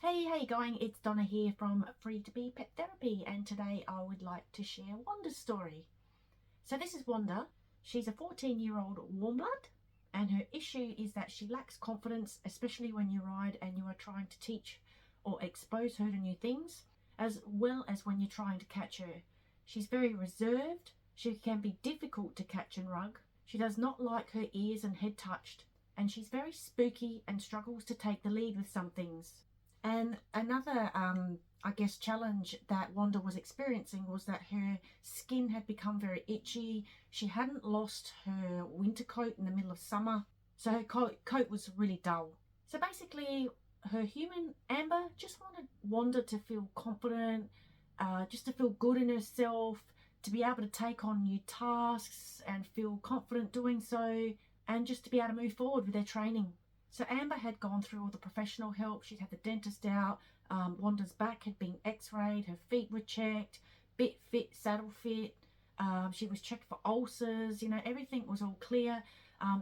Hey, how you going? It's Donna here from Free to Be Pet Therapy, and today I would like to share Wanda's story. So this is Wanda. She's a 14-year-old warm blood, and her issue is that she lacks confidence, especially when you ride and you are trying to teach or expose her to new things, as well as when you're trying to catch her. She's very reserved. She can be difficult to catch and rug. She does not like her ears and head touched, and she's very spooky and struggles to take the lead with some things. And another, challenge that Wanda was experiencing was that her skin had become very itchy. She hadn't lost her winter coat in the middle of summer, so her coat was really dull. So basically, her human Amber just wanted Wanda to feel confident, just to feel good in herself, to be able to take on new tasks and feel confident doing so, and just to be able to move forward with their training. So Amber had gone through all the professional help. She'd had the dentist out. Wanda's back had been x-rayed. Her feet were checked. Bit fit, saddle fit. She was checked for ulcers. Everything was all clear.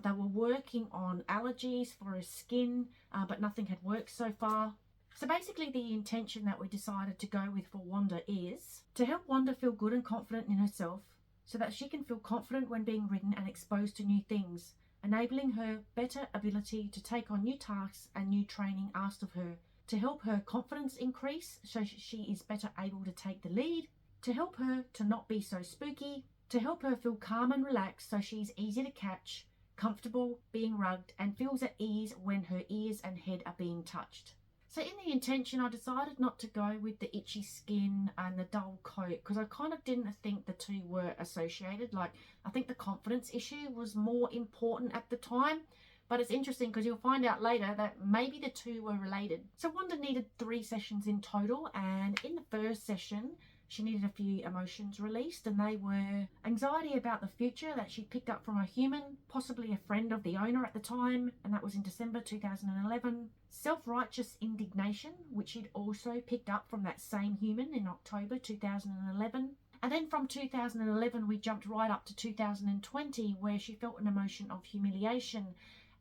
They were working on allergies for her skin, but nothing had worked so far. So basically the intention that we decided to go with for Wanda is to help Wanda feel good and confident in herself so that she can feel confident when being ridden and exposed to new things, enabling her better ability to take on new tasks and new training asked of her, to help her confidence increase so she is better able to take the lead, to help her to not be so spooky, to help her feel calm and relaxed so she's easy to catch, comfortable being rugged, and feels at ease when her ears and head are being touched. So in the intention, I decided not to go with the itchy skin and the dull coat because I kind of didn't think the two were associated. I think the confidence issue was more important at the time, but it's interesting because you'll find out later that maybe the two were related. So Wanda needed 3 sessions in total, and in the first session, she needed a few emotions released, and they were anxiety about the future that she picked up from a human, possibly a friend of the owner at the time, and that was in December 2011. Self-righteous indignation, which she'd also picked up from that same human in October 2011. And then from 2011, we jumped right up to 2020, where she felt an emotion of humiliation.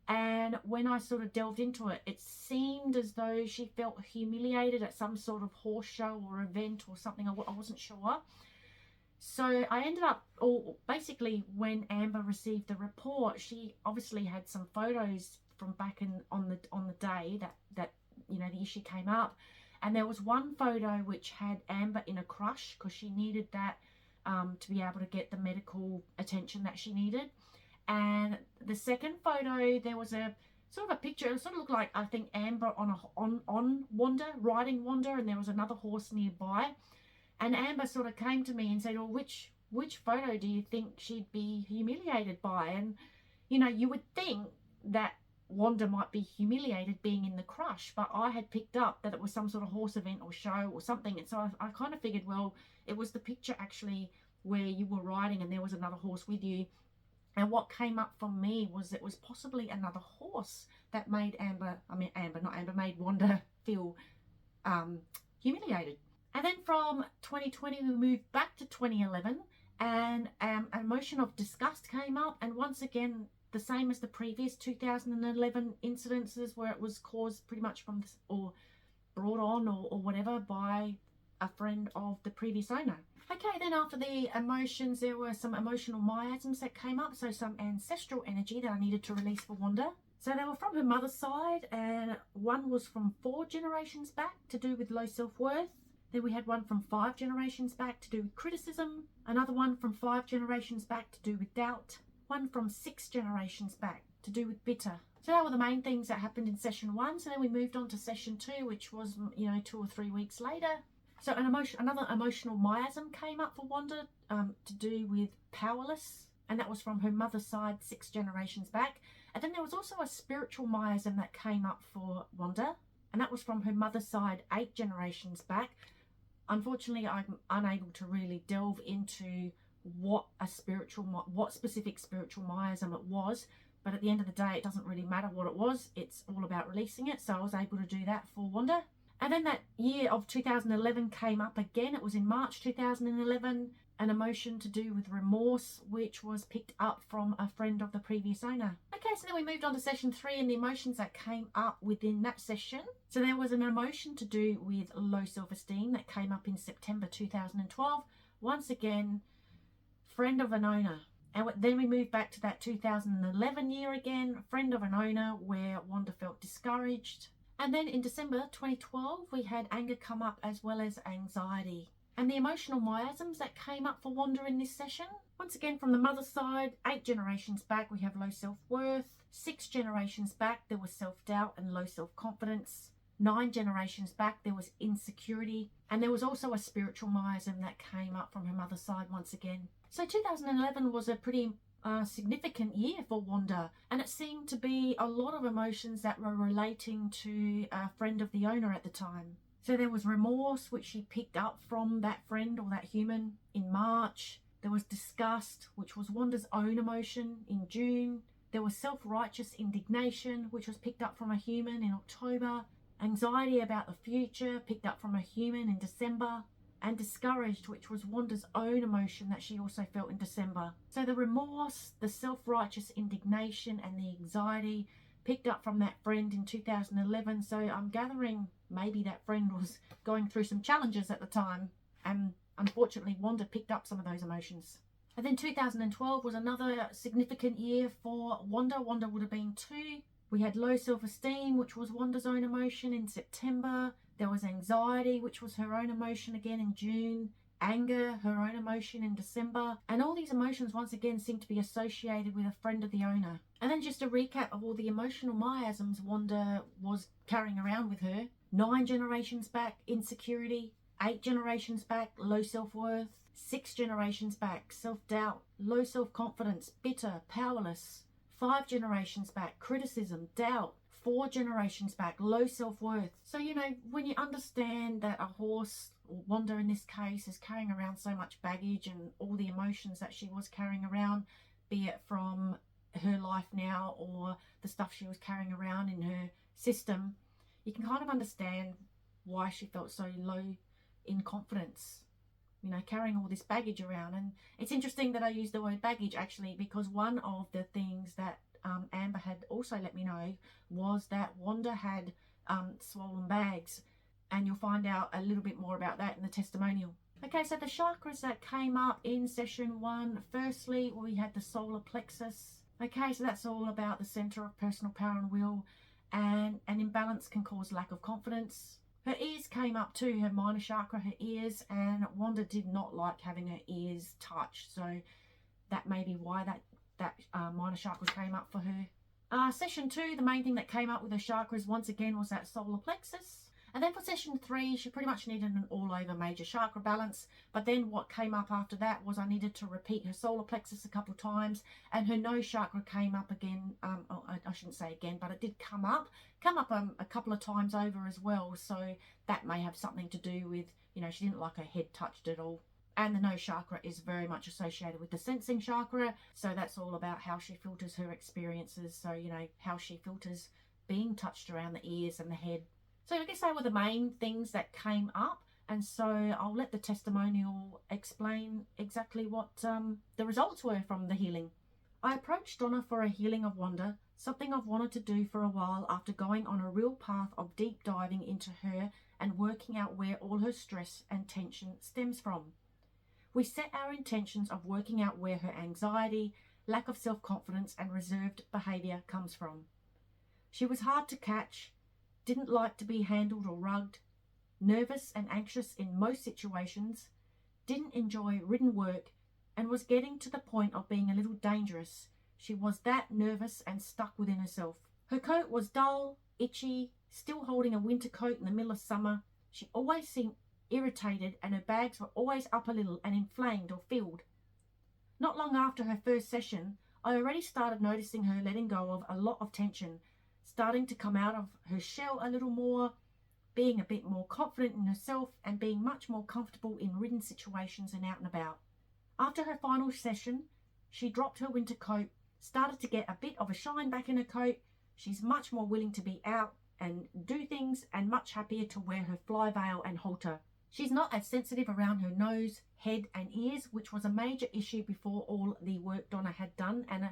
And when I sort of delved into it, it seemed as though she felt humiliated at some sort of horse show or event or something. I wasn't sure. So I ended up, basically when Amber received the report, she obviously had some photos from back on the day that the issue came up. And there was one photo which had Amber in a crush because she needed that to be able to get the medical attention that she needed. And the second photo, there was a sort of a picture. It sort of looked like, I think, Amber on Wanda, riding Wanda, and there was another horse nearby. And Amber sort of came to me and said, "Well, which photo do you think she'd be humiliated by?" And you would think that Wanda might be humiliated being in the crush, but I had picked up that it was some sort of horse event or show or something, and so I kind of figured, well, it was the picture actually where you were riding and there was another horse with you. And what came up for me was it was possibly another horse that made made Wanda feel humiliated. And then from 2020, we moved back to 2011, and an emotion of disgust came up. And once again, the same as the previous 2011 incidences where it was caused pretty much from this, or brought on or whatever by a friend of the previous owner. Okay, then after the emotions, there were some emotional miasms that came up, so some ancestral energy that I needed to release for Wanda. So they were from her mother's side, and one was from 4 generations back to do with low self-worth. Then we had one from 5 generations back to do with criticism, another one from 5 generations back to do with doubt, one from 6 generations back to do with bitter. So that were the main things that happened in session 1. So then we moved on to session 2, which was 2 or 3 weeks later. So another emotional miasm came up for Wanda to do with powerless, and that was from her mother's side 6 generations back. And then there was also a spiritual miasm that came up for Wanda, and that was from her mother's side 8 generations back. Unfortunately, I'm unable to really delve into what specific spiritual miasm it was, but at the end of the day, it doesn't really matter what it was. It's all about releasing it, so I was able to do that for Wanda. And then that year of 2011 came up again. It was in March 2011, an emotion to do with remorse, which was picked up from a friend of the previous owner. Okay, so then we moved on to session 3 and the emotions that came up within that session. So there was an emotion to do with low self-esteem that came up in September 2012. Once again, friend of an owner. And then we moved back to that 2011 year again, friend of an owner, where Wanda felt discouraged. And then in December 2012, we had anger come up as well as anxiety. And the emotional miasms that came up for Wanda in this session, once again from the mother's side, 8 generations back, we have low self-worth. 6 generations back, there was self-doubt and low self-confidence. 9 generations back, there was insecurity. And there was also a spiritual miasm that came up from her mother's side once again. So 2011 was a pretty significant year for Wanda, and it seemed to be a lot of emotions that were relating to a friend of the owner at the time. So there was remorse, which she picked up from that friend or that human in March. There was disgust, which was Wanda's own emotion in June. There was self-righteous indignation, which was picked up from a human in October. Anxiety about the future, picked up from a human in December. And discouraged, which was Wanda's own emotion that she also felt in December. So the remorse, the self-righteous indignation and the anxiety picked up from that friend in 2011. So I'm gathering maybe that friend was going through some challenges at the time, and unfortunately Wanda picked up some of those emotions. And then 2012 was another significant year for Wanda. Wanda would have been 2. We had low self-esteem, which was Wanda's own emotion in September. There was anxiety, which was her own emotion again in June. Anger, her own emotion in December. And all these emotions once again seem to be associated with a friend of the owner. And then just a recap of all the emotional miasms Wanda was carrying around with her. 9 generations back, insecurity. 8 generations back, low self-worth. 6 generations back, self-doubt, low self-confidence, bitter, powerless. 5 generations back, criticism, doubt. 4 generations back, low self-worth. So, you know, when you understand that a horse, or Wanda in this case, is carrying around so much baggage and all the emotions that she was carrying around, be it from her life now or the stuff she was carrying around in her system, you can kind of understand why she felt so low in confidence, you know, carrying all this baggage around. And it's interesting that I use the word baggage actually, because one of the things that Amber had also let me know was that Wanda had swollen bags, and you'll find out a little bit more about that in the testimonial. Okay, so the chakras that came up in session 1, firstly we had the solar plexus. Okay, so that's all about the center of personal power and will, and an imbalance can cause lack of confidence. Her ears came up too, her minor chakra, her ears, and Wanda did not like having her ears touched, so that may be why that minor chakra came up for her. Session 2, the main thing that came up with her chakras once again was that solar plexus. And then for session 3, she pretty much needed an all-over major chakra balance. But then what came up after that was I needed to repeat her solar plexus a couple times, and her nose chakra came up again. I shouldn't say again, but it did come up a couple of times over as well. So that may have something to do with, you know, she didn't like her head touched at all. And the nose chakra is very much associated with the sensing chakra. So that's all about how she filters her experiences. So, you know, how she filters being touched around the ears and the head. So I guess they were the main things that came up. And so I'll let the testimonial explain exactly what the results were from the healing. I approached Donna for a healing of Wanda, something I've wanted to do for a while after going on a real path of deep diving into her and working out where all her stress and tension stems from. We set our intentions of working out where her anxiety, lack of self-confidence and reserved behaviour comes from. She was hard to catch, didn't like to be handled or rugged, nervous and anxious in most situations, didn't enjoy written work, and was getting to the point of being a little dangerous. She was that nervous and stuck within herself. Her coat was dull, itchy, still holding a winter coat in the middle of summer. She always seemed irritated, and her bags were always up a little and inflamed or filled. Not long after her first session, I already started noticing her letting go of a lot of tension, starting to come out of her shell a little more, being a bit more confident in herself and being much more comfortable in written situations and out and about. After her final session, she dropped her winter coat, started to get a bit of a shine back in her coat. She's much more willing to be out and do things and much happier to wear her fly veil and halter. She's not as sensitive around her nose, head and ears, which was a major issue before all the work Donna had done, and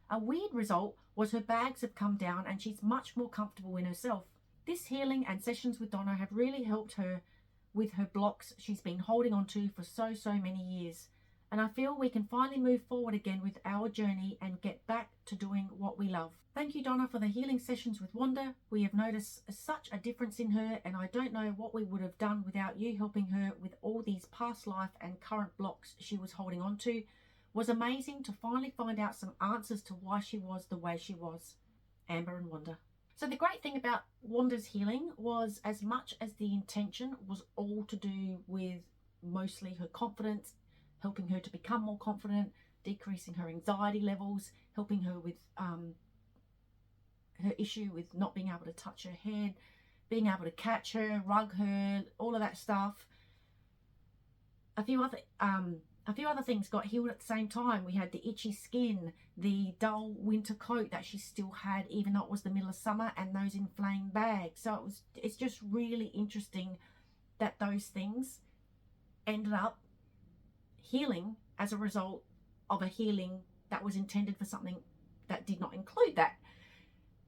a weird result was her bags have come down and she's much more comfortable in herself. This healing and sessions with Donna have really helped her with her blocks she's been holding on to for so many years. And I feel we can finally move forward again with our journey and get back to doing what we love. Thank you, Donna, for the healing sessions with Wanda. We have noticed such a difference in her, and I don't know what we would have done without you helping her with all these past life and current blocks she was holding on to. It was amazing to finally find out some answers to why she was the way she was. Amber and Wanda. So the great thing about Wanda's healing was, as much as the intention was all to do with mostly her confidence, helping her to become more confident, decreasing her anxiety levels, helping her with her issue with not being able to touch her head, being able to catch her, rug her, all of that stuff. A few other things got healed at the same time. We had the itchy skin, the dull winter coat that she still had, even though it was the middle of summer, and those inflamed bags. So it's just really interesting that those things ended up healing as a result of a healing that was intended for something that did not include that.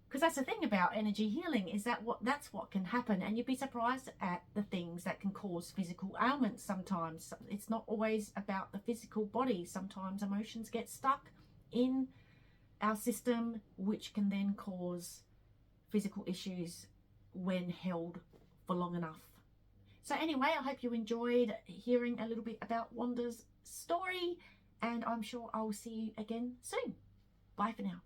Because that's the thing about energy healing, is that's what can happen, and you'd be surprised at the things that can cause physical ailments sometimes. It's not always about the physical body. Sometimes emotions get stuck in our system, which can then cause physical issues when held for long enough. So anyway, I hope you enjoyed hearing a little bit about Wanda's story, and I'm sure I'll see you again soon. Bye for now.